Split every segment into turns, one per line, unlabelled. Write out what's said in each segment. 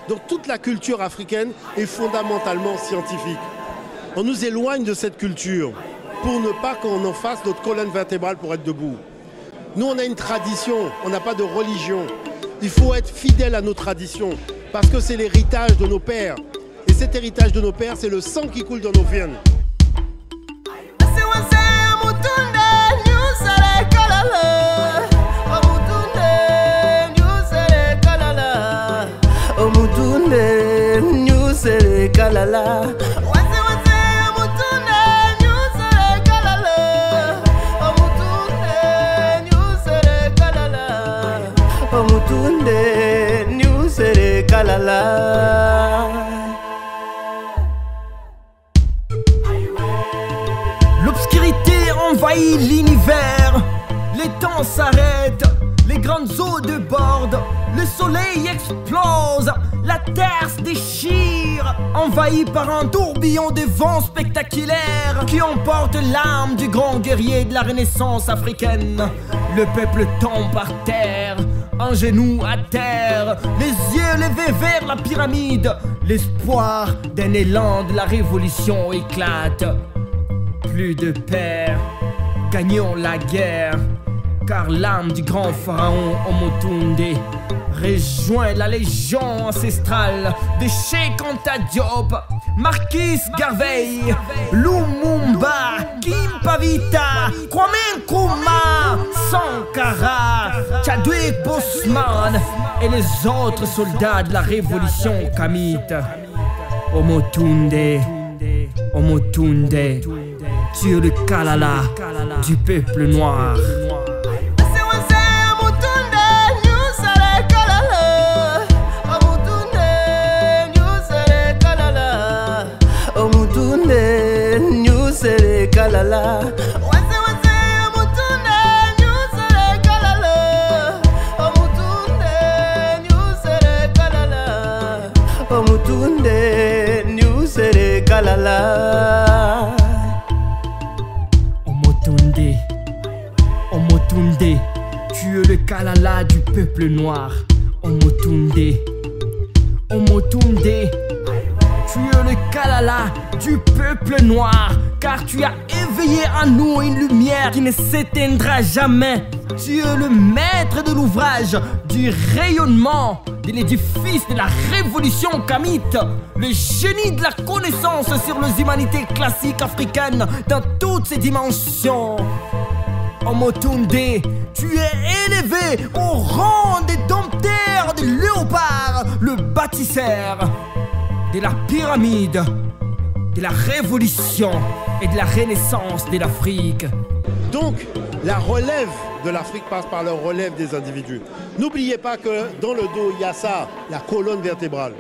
Donc toute la culture africaine est fondamentalement scientifique. On nous éloigne de cette culture pour ne pas qu'on en fasse notre colonne vertébrale pour être debout. Nous, on a une tradition, on n'a pas de religion. Il faut être fidèle à nos traditions parce que c'est l'héritage de nos pères. Et cet héritage de nos pères, c'est le sang qui coule dans nos veines.
L'obscurité envahit l'univers, les temps s'arrêtent, les grandes eaux débordent, le soleil explose, la terre se déchire, envahie par un tourbillon de vents spectaculaires qui emporte l'âme du grand guerrier de la Renaissance africaine. Le peuple tombe par terre, un genou à terre, les yeux levés vers la pyramide. L'espoir d'un élan de la révolution éclate. Plus de père, gagnons la guerre, car l'âme du grand pharaon Omotunde rejoint la légion ancestrale de Cheikh Anta Diop, Marquis Garvey, Lumumba, Kimpavita, Kwame Nkrumah, Sankara, Chadwick Boseman et les autres soldats de la révolution kamite. Omotunde, Omotunde, tu es le Kalala du peuple noir. Omotunde, Omotunde, tu es le Kalala du peuple noir. Omotunde, Omotunde, tu es le Kalala du peuple noir, car tu as éveillé en nous une lumière qui ne s'éteindra jamais. Tu es le maître de l'ouvrage, du rayonnement de l'édifice de la révolution kamite, le génie de la connaissance sur les humanités classiques africaines dans toutes ses dimensions. Omotunde, tu es élevé au rang des dompteurs de léopard, le bâtisseur de la pyramide, de la révolution et de la renaissance de l'Afrique.
Donc, la relève de l'Afrique passe par la relève des individus. N'oubliez pas que dans le dos, il y a ça, la colonne vertébrale.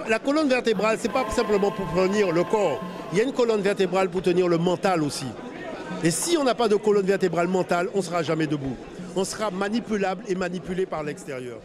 La colonne vertébrale, ce n'est pas simplement pour tenir le corps. Il y a une colonne vertébrale pour tenir le mental aussi. Et si on n'a pas de colonne vertébrale mentale, on ne sera jamais debout. On sera manipulable et manipulé par l'extérieur.